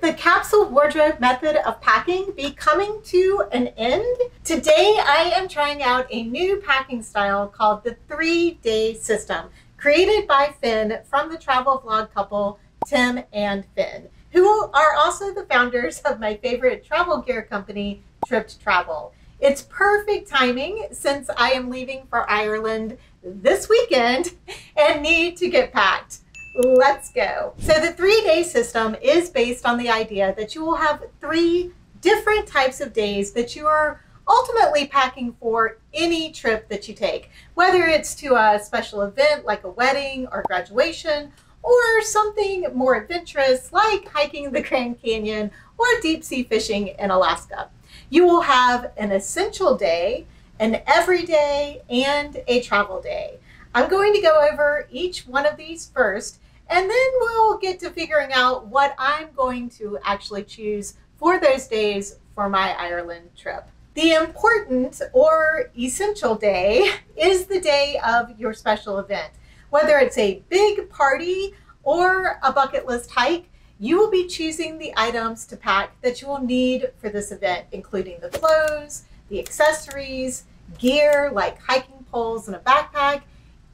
the capsule wardrobe method of packing be coming to an end? Today, I am trying out a new packing style called the 3-day system, created by Finn from the travel vlog couple, Tim and Finn, who are also the founders of my favorite travel gear company, Tripped Travel. It's perfect timing since I am leaving for Ireland this weekend and need to get packed. Let's go. So the 3-day system is based on the idea that you will have 3 different types of days that you are ultimately packing for any trip that you take, whether it's to a special event like a wedding or graduation, or something more adventurous like hiking the Grand Canyon or deep sea fishing in Alaska. You will have an essential day, an everyday, and a travel day. I'm going to go over each one of these first, and then we'll get to figuring out what I'm going to actually choose for those days for my Ireland trip. The important or essential day is the day of your special event. Whether it's a big party or a bucket list hike, you will be choosing the items to pack that you will need for this event, including the clothes, the accessories, gear like hiking poles and a backpack,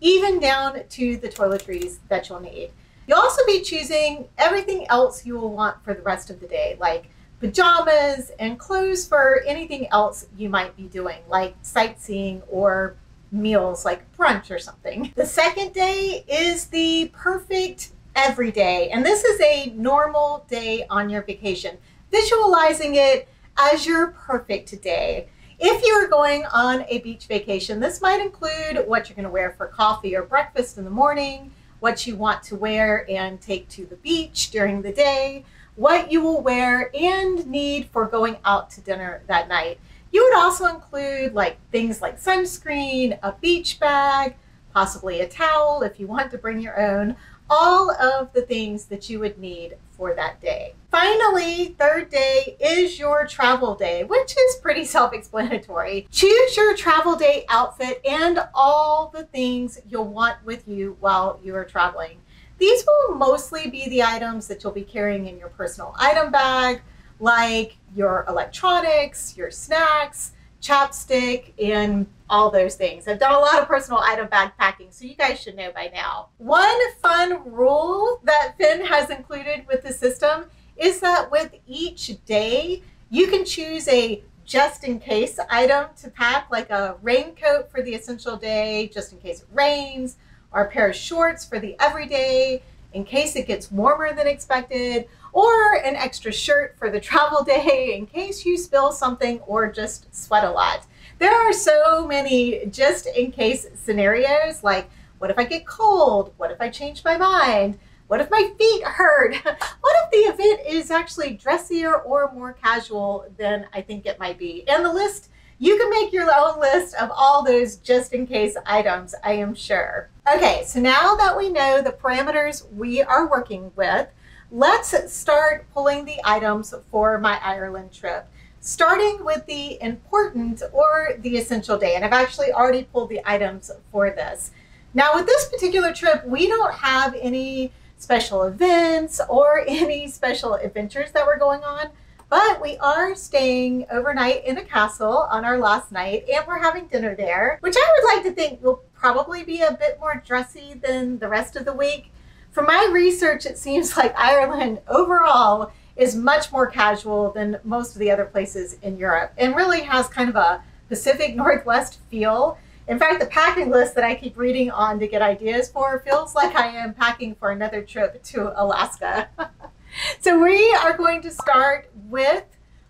even down to the toiletries that you'll need. You'll also be choosing everything else you will want for the rest of the day, like pajamas and clothes for anything else you might be doing, like sightseeing or meals like brunch or something. The second day is the perfect every day, and this is a normal day on your vacation, visualizing it as your perfect day. If you're going on a beach vacation, this might include what you're going to wear for coffee or breakfast in the morning, what you want to wear and take to the beach during the day, what you will wear and need for going out to dinner that night. You would also include things like sunscreen, a beach bag, possibly a towel if you want to bring your own, all of the things that you would need for that day. Finally, third day is your travel day, which is pretty self-explanatory. Choose your travel day outfit and all the things you'll want with you while you are traveling. These will mostly be the items that you'll be carrying in your personal item bag, like your electronics, your snacks, chapstick, and all those things. I've done a lot of personal item bag packing, so you guys should know by now. One fun rule that Finn has included with the system is that with each day, you can choose a just-in-case item to pack, like a raincoat for the essential day, just in case it rains, or a pair of shorts for the everyday, in case it gets warmer than expected, or an extra shirt for the travel day in case you spill something or just sweat a lot. There are so many just in case scenarios, like what if I get cold? What if I change my mind? What if my feet hurt? What if the event is actually dressier or more casual than I think it might be? And the list, you can make your own list of all those just in case items, I am sure. Okay, so now that we know the parameters we are working with, let's start pulling the items for my Ireland trip, starting with the important or the essential day. And I've actually already pulled the items for this. Now with this particular trip, we don't have any special events or any special adventures that we're going on, but we are staying overnight in a castle on our last night, and we're having dinner there, which I would like to think will probably be a bit more dressy than the rest of the week. From my research, it seems like Ireland overall is much more casual than most of the other places in Europe and really has kind of a Pacific Northwest feel. In fact, the packing list that I keep reading on to get ideas for feels like I am packing for another trip to Alaska. So we are going to start with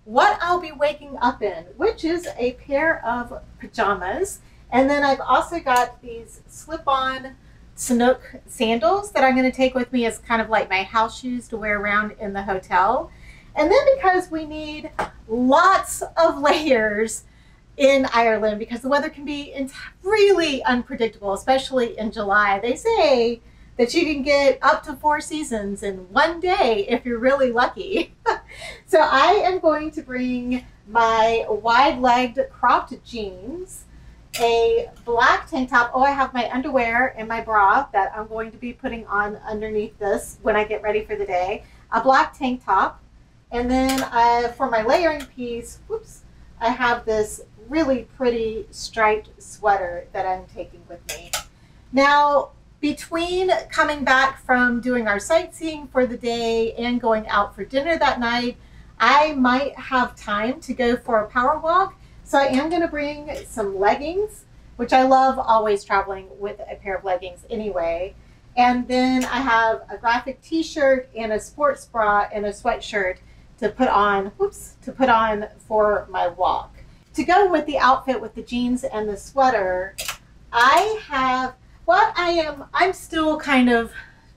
what I'll be waking up in, which is a pair of pajamas. And then I've also got these slip-on Sanuk sandals that I'm going to take with me as kind of like my house shoes to wear around in the hotel. And then because we need lots of layers in Ireland because the weather can be really unpredictable, especially in July. They say that you can get up to 4 seasons in one day if you're really lucky. So I am going to bring my wide-legged cropped jeans, a black tank top. Oh, I have my underwear and my bra that I'm going to be putting on underneath this when I get ready for the day. A black tank top, And then for my layering piece, whoops, I have this really pretty striped sweater that I'm taking with me. Now, between coming back from doing our sightseeing for the day and going out for dinner that night, I might have time to go for a power walk. So I am going to bring some leggings, which I love always traveling with a pair of leggings anyway. And then I have a graphic t-shirt and a sports bra and a sweatshirt to put on, for my walk. To go with the outfit with the jeans and the sweater, I'm still kind of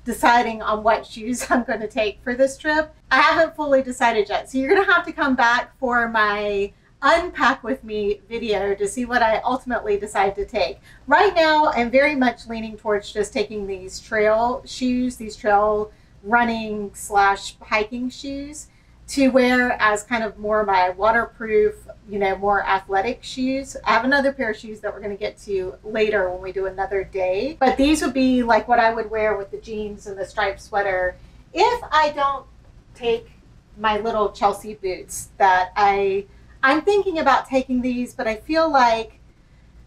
deciding on what shoes I'm going to take for this trip. I haven't fully decided yet. So you're going to have to come back for my unpack with me video to see what I ultimately decide to take. Right now, I'm very much leaning towards just taking these trail shoes, these trail running / hiking shoes to wear as kind of more my waterproof, more athletic shoes. I have another pair of shoes that we're going to get to later when we do another day. But these would be like what I would wear with the jeans and the striped sweater if I don't take my little Chelsea boots that I'm thinking about taking these, but I feel like,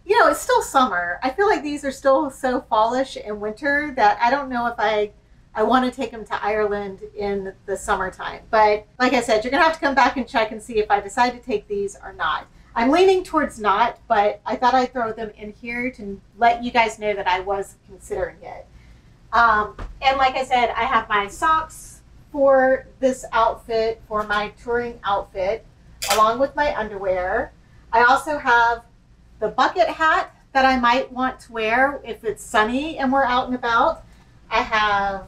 it's still summer. I feel like these are still so fallish and winter that I don't know if I want to take them to Ireland in the summertime. But like I said, you're going to have to come back and check and see if I decide to take these or not. I'm leaning towards not, but I thought I'd throw them in here to let you guys know that I was considering it. And like I said, I have my socks for this outfit, for my touring outfit, along with my underwear. I also have the bucket hat that I might want to wear if it's sunny and we're out and about. I have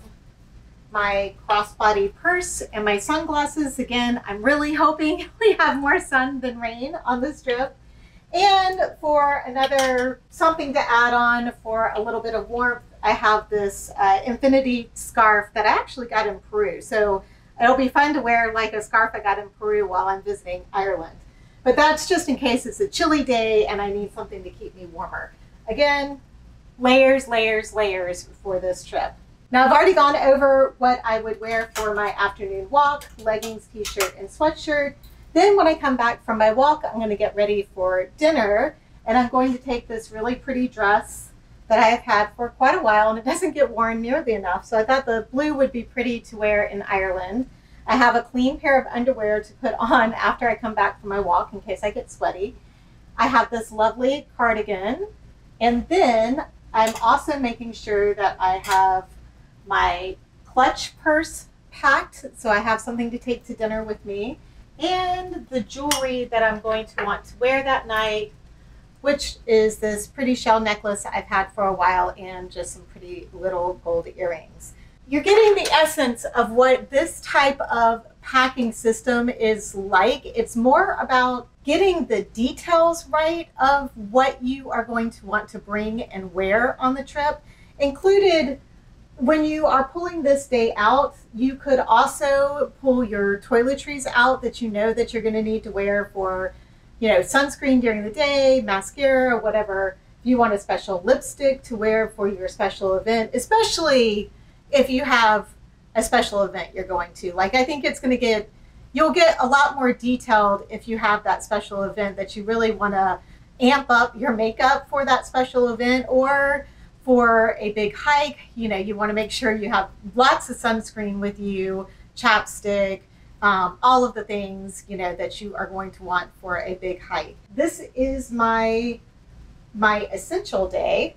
my crossbody purse and my sunglasses. Again, I'm really hoping we have more sun than rain on this trip. And for another something to add on for a little bit of warmth, I have this infinity scarf that I actually got in Peru. So it'll be fun to wear like a scarf I got in Peru while I'm visiting Ireland. But that's just in case it's a chilly day and I need something to keep me warmer. Again, layers, layers, layers for this trip. Now I've already gone over what I would wear for my afternoon walk: leggings, t-shirt, and sweatshirt. Then when I come back from my walk, I'm going to get ready for dinner, and I'm going to take this really pretty dress that I have had for quite a while, and it doesn't get worn nearly enough. So I thought the blue would be pretty to wear in Ireland. I have a clean pair of underwear to put on after I come back from my walk in case I get sweaty. I have this lovely cardigan, and then I'm also making sure that I have my clutch purse packed, so I have something to take to dinner with me, and the jewelry that I'm going to want to wear that night, which is this pretty shell necklace I've had for a while and just some pretty little gold earrings. You're getting the essence of what this type of packing system is like. It's more about getting the details right of what you are going to want to bring and wear on the trip. Included, when you are pulling this day out, you could also pull your toiletries out that you know that you're going to need to wear for, sunscreen during the day, mascara, whatever. If you want a special lipstick to wear for your special event, especially if you have a special event you're going to. Like, I think you'll get a lot more detailed if you have that special event that you really want to amp up your makeup for that special event, or for a big hike, you want to make sure you have lots of sunscreen with you, chapstick, all of the things, that you are going to want for a big hike. This is my essential day.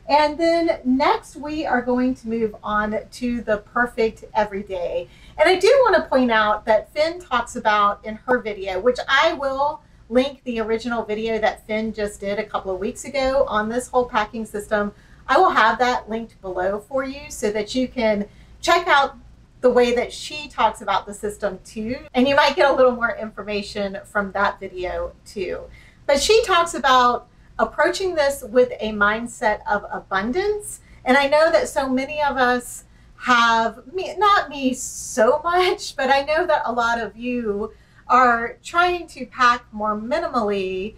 And then next we are going to move on to the perfect everyday. And I do want to point out that Finn talks about in her video, which I will link the original video that Finn just did a couple of weeks ago on this whole packing system. I will have that linked below for you so that you can check out the way that she talks about the system too. And you might get a little more information from that video too. But she talks about approaching this with a mindset of abundance. And I know that so many of us have, not me so much, but I know that a lot of you are trying to pack more minimally.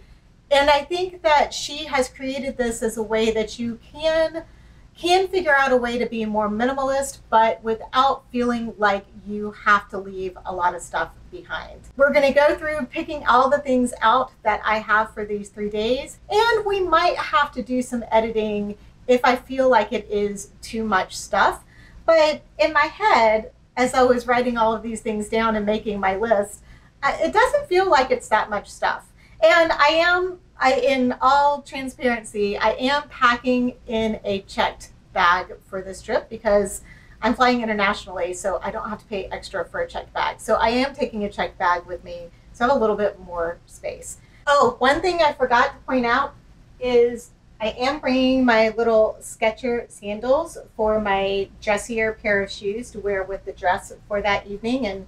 And I think that she has created this as a way that you can can figure out a way to be more minimalist, but without feeling like you have to leave a lot of stuff behind. We're going to go through picking all the things out that I have for these 3 days, and we might have to do some editing if I feel like it is too much stuff. But in my head, as I was writing all of these things down and making my list, it doesn't feel like it's that much stuff. And in all transparency, I am packing in a checked bag for this trip because I'm flying internationally, so I don't have to pay extra for a checked bag. So I am taking a checked bag with me, so I have a little bit more space. Oh, one thing I forgot to point out is I am bringing my little Skechers sandals for my dressier pair of shoes to wear with the dress for that evening, and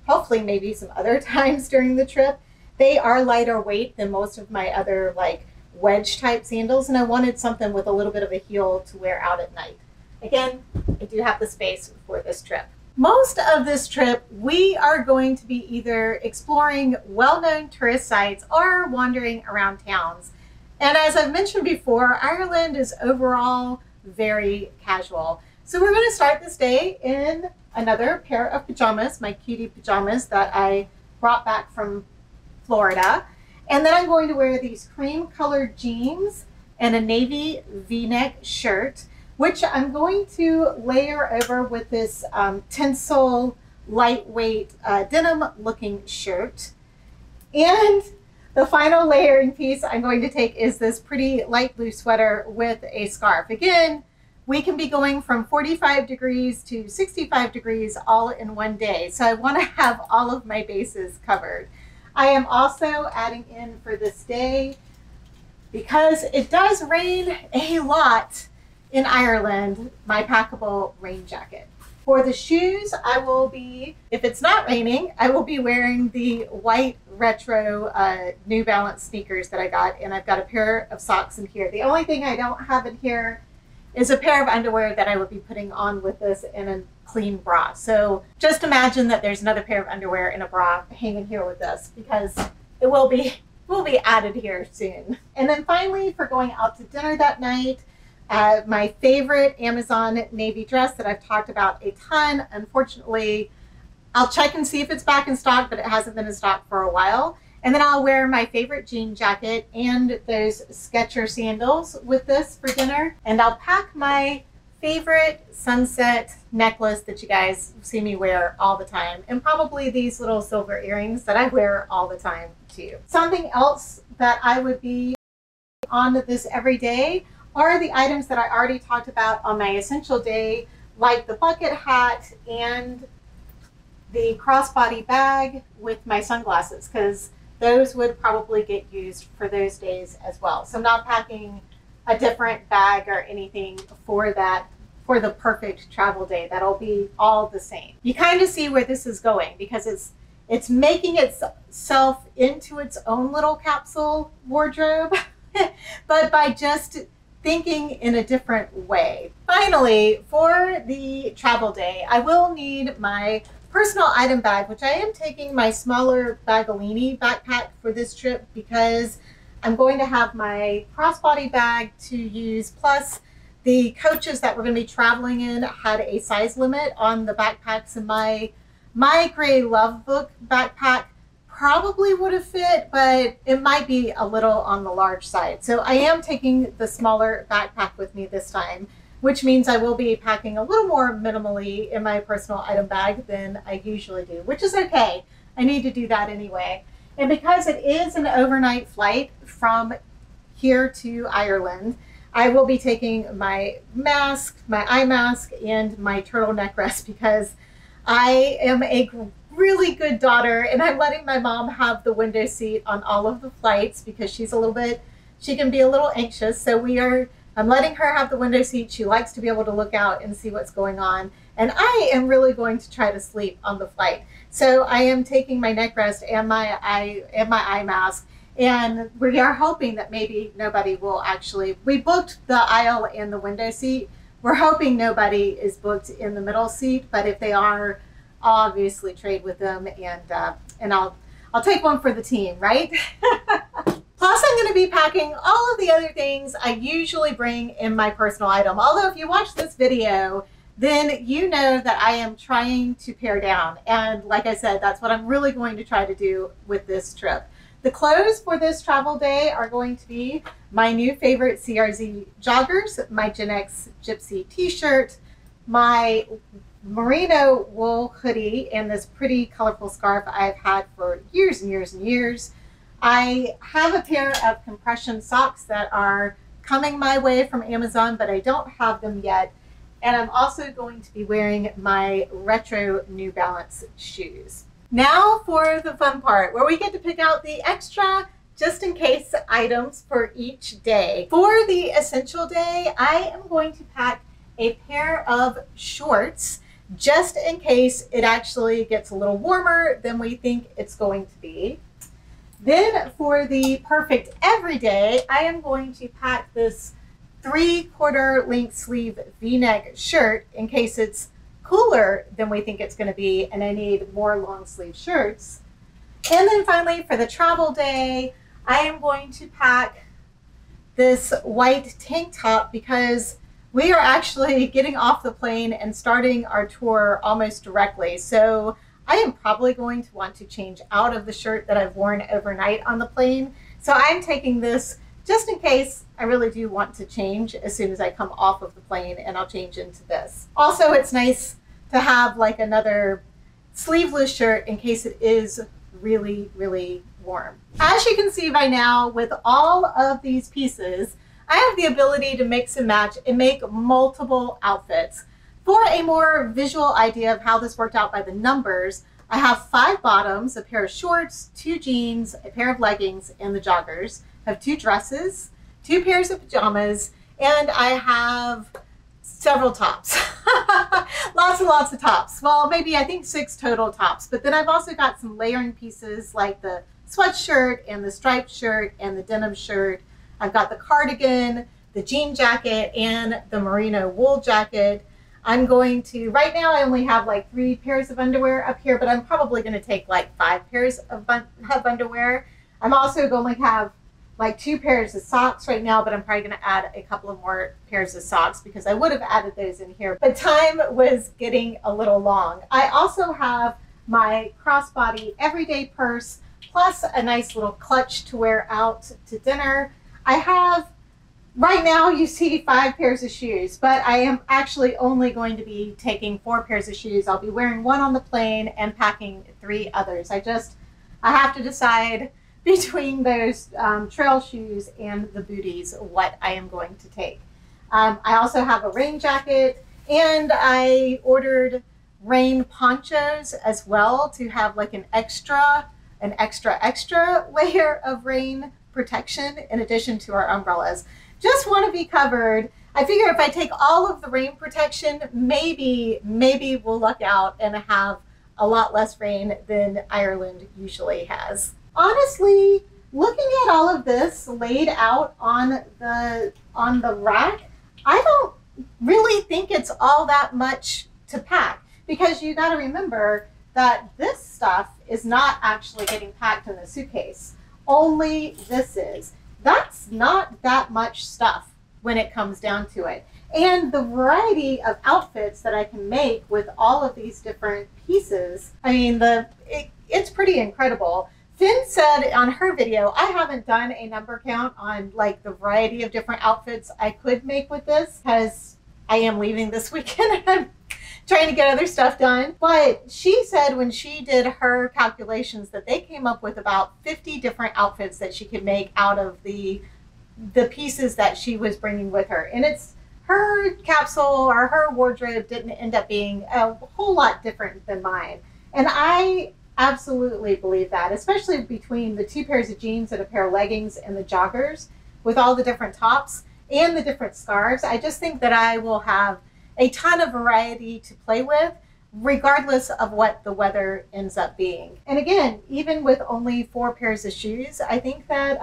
hopefully maybe some other times during the trip. They are lighter weight than most of my other like wedge type sandals, and I wanted something with a little bit of a heel to wear out at night. Again, I do have the space for this trip. Most of this trip, we are going to be either exploring well-known tourist sites or wandering around towns. And as I've mentioned before, Ireland is overall very casual. So we're going to start this day in another pair of pajamas, my cutie pajamas that I brought back from Florida. And then I'm going to wear these cream colored jeans and a navy v-neck shirt, which I'm going to layer over with this tinsel lightweight denim looking shirt. And the final layering piece I'm going to take is this pretty light blue sweater with a scarf. Again, we can be going from 45 degrees to 65 degrees all in one day. So I want to have all of my bases covered. I am also adding in for this day, because it does rain a lot in Ireland, my packable rain jacket. For the shoes, I will be, if it's not raining, I will be wearing the white retro New Balance sneakers that I got, and I've got a pair of socks in here. The only thing I don't have in here is a pair of underwear that I would be putting on with this and a clean bra. So just imagine that there's another pair of underwear and a bra hanging here with this, because it will be added here soon. And then finally, for going out to dinner that night, my favorite Amazon navy dress that I've talked about a ton. Unfortunately, I'll check and see if it's back in stock, but it hasn't been in stock for a while. And then I'll wear my favorite jean jacket and those Skechers sandals with this for dinner. And I'll pack my favorite sunset necklace that you guys see me wear all the time, and probably these little silver earrings that I wear all the time too. Something else that I would be on this every day are the items that I already talked about on my essential day, like the bucket hat and the crossbody bag with my sunglasses, because those would probably get used for those days as well. So I'm not packing a different bag or anything for that, for the perfect travel day. That'll be all the same. You kind of see where this is going, because it's making itself into its own little capsule wardrobe, but by just thinking in a different way. Finally, for the travel day, I will need my personal item bag, which I am taking my smaller Bagolini backpack for this trip, because I'm going to have my crossbody bag to use, plus the coaches that we're going to be traveling in had a size limit on the backpacks, and my gray Love Book backpack probably would have fit, but it might be a little on the large side. So I am taking the smaller backpack with me this time, which means I will be packing a little more minimally in my personal item bag than I usually do, which is okay. I need to do that anyway. And because it is an overnight flight from here to Ireland, I will be taking my mask, my eye mask, and my turtleneck vest, because I am a really good daughter and I'm letting my mom have the window seat on all of the flights, because she can be a little anxious. So I'm letting her have the window seat. She likes to be able to look out and see what's going on. And I am really going to try to sleep on the flight. So I am taking my neck rest and my eye mask. And we are hoping that maybe nobody will we booked the aisle and the window seat. We're hoping nobody is booked in the middle seat, but if they are, I'll obviously trade with them, and I'll take one for the team, right? Plus, I'm I'm going to be packing all of the other things I usually bring in my personal item. Although if you watch this video, then you know that I am trying to pare down. And like I said, that's what I'm really going to try to do with this trip. The clothes for this travel day are going to be my new favorite CRZ joggers, my Gen X Gypsy t-shirt, my merino wool hoodie, and this pretty colorful scarf I've had for years and years and years. I have a pair of compression socks that are coming my way from Amazon, but I don't have them yet. And I'm also going to be wearing my retro New Balance shoes. Now for the fun part, where we get to pick out the extra just in case items for each day. For the essential day, I am going to pack a pair of shorts just in case it actually gets a little warmer than we think it's going to be. Then for the perfect everyday, I am going to pack this 3/4 length sleeve V-neck shirt in case it's cooler than we think it's going to be and I need more long sleeve shirts. And then finally for the travel day, I am going to pack this white tank top because we are actually getting off the plane and starting our tour almost directly. So I am probably going to want to change out of the shirt that I've worn overnight on the plane. So I'm taking this just in case I really do want to change as soon as I come off of the plane, and I'll change into this. Also, it's nice to have like another sleeveless shirt in case it is really, really warm. As you can see by now, with all of these pieces, I have the ability to mix and match and make multiple outfits. For a more visual idea of how this worked out by the numbers, I have 5 bottoms, a pair of shorts, 2 jeans, a pair of leggings, and the joggers. I have 2 dresses, 2 pairs of pajamas, and I have several tops. Lots and lots of tops. Well, maybe I think 6 total tops, but then I've also got some layering pieces like the sweatshirt and the striped shirt and the denim shirt. I've got the cardigan, the jean jacket, and the merino wool jacket. I'm going to, right now I only have like 3 pairs of underwear up here, but I'm probably going to take like 5 pairs of underwear. I'm also going to have like 2 pairs of socks right now, but I'm probably going to add a couple of more pairs of socks because I would have added those in here, but time was getting a little long. I also have my crossbody everyday purse, plus a nice little clutch to wear out to dinner. I have, right now you see 5 pairs of shoes, but I am actually only going to be taking 4 pairs of shoes. I'll be wearing 1 on the plane and packing 3 others. I have to decide between those trail shoes and the booties what I am going to take. I also have a rain jacket, and I ordered rain ponchos as well to have like an extra layer of rain protection in addition to our umbrellas. Just want to be covered. I figure if I take all of the rain protection, maybe we'll luck out and have a lot less rain than Ireland usually has. Honestly, looking at all of this laid out on the rack, I don't really think it's all that much to pack, because you got to remember that this stuff is not actually getting packed in the suitcase. Only this is. That's not that much stuff when it comes down to it. And the variety of outfits that I can make with all of these different pieces, I mean, it's pretty incredible. Finn said on her video, I haven't done a number count on like the variety of different outfits I could make with this because I am leaving this weekend and I'm trying to get other stuff done. But she said when she did her calculations that they came up with about 50 different outfits that she could make out of the pieces that she was bringing with her. And it's her capsule or her wardrobe didn't end up being a whole lot different than mine. And I absolutely believe that, especially between the 2 pairs of jeans and a pair of leggings and the joggers with all the different tops and the different scarves. I just think that I will have a ton of variety to play with regardless of what the weather ends up being. And again, even with only 4 pairs of shoes, I think that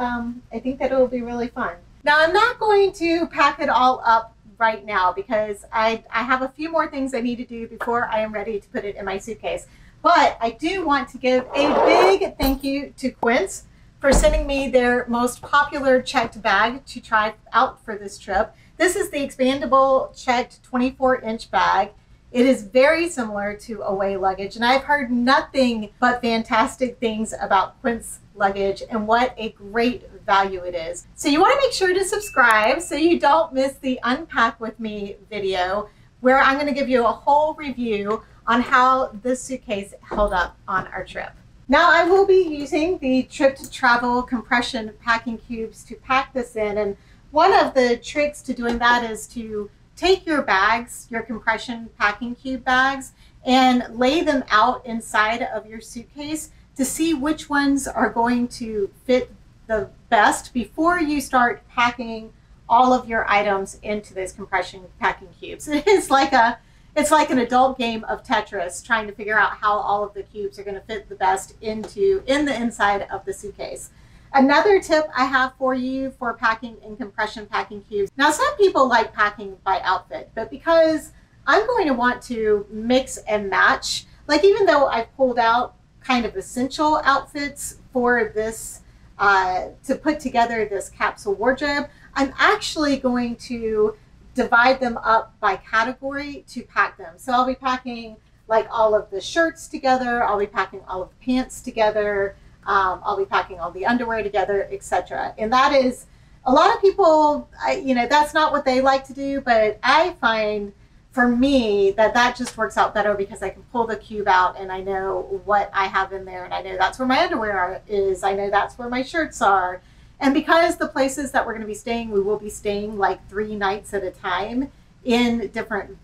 it'll be really fun. Now, I'm not going to pack it all up right now because I have a few more things I need to do before I am ready to put it in my suitcase. But I do want to give a big thank you to Quince for sending me their most popular checked bag to try out for this trip. This is the expandable checked 24-inch bag. It is very similar to Away luggage, and I've heard nothing but fantastic things about Quince luggage and what a great value it is. So you want to make sure to subscribe so you don't miss the Unpack With Me video, where I'm going to give you a whole review on how this suitcase held up on our trip. Now I will be using the Trip to Travel compression packing cubes to pack this in, and one of the tricks to doing that is to take your bags, your compression packing cube bags, and lay them out inside of your suitcase to see which ones are going to fit the best before you start packing all of your items into those compression packing cubes. It's like an adult game of Tetris, trying to figure out how all of the cubes are going to fit the best in the inside of the suitcase. Another tip I have for you for packing in compression packing cubes. Now, some people like packing by outfit, but because I'm going to want to mix and match, like even though I've pulled out kind of essential outfits for this, to put together this capsule wardrobe, I'm actually going to divide them up by category to pack them. So I'll be packing like all of the shirts together, I'll be packing all of the pants together, I'll be packing all the underwear together, etc. And that is, a lot of people, that's not what they like to do, but I find for me that just works out better because I can pull the cube out and I know what I have in there, and I know that's where my underwear is, I know that's where my shirts are. And because the places that we're going to be staying, we will be staying like 3 nights at a time in different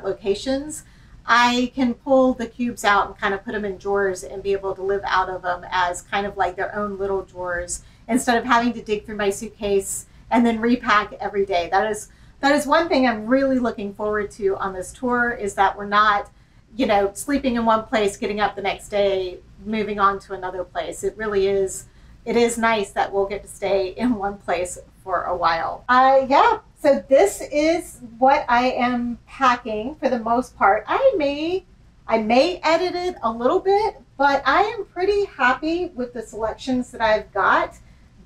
locations, I can pull the cubes out and kind of put them in drawers and be able to live out of them as kind of like their own little drawers, instead of having to dig through my suitcase and then repack every day. That is one thing I'm really looking forward to on this tour, is that we're not, sleeping in one place, getting up the next day, moving on to another place. It is nice that we'll get to stay in one place for a while. So this is what I am packing for the most part. I may edit it a little bit, but I am pretty happy with the selections that I've got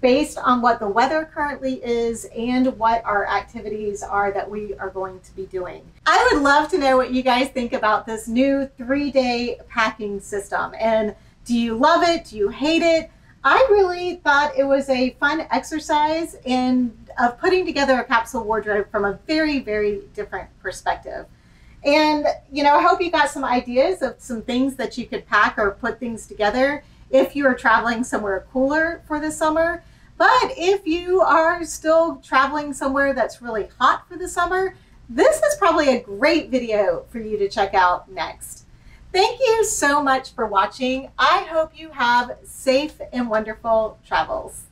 based on what the weather currently is and what our activities are that we are going to be doing. I would love to know what you guys think about this new 3-day packing system. And do you love it? Do you hate it? I really thought it was a fun exercise of putting together a capsule wardrobe from a very, very different perspective. And, I hope you got some ideas of some things that you could pack or put things together if you are traveling somewhere cooler for the summer. But if you are still traveling somewhere that's really hot for the summer, this is probably a great video for you to check out next. Thank you so much for watching. I hope you have safe and wonderful travels.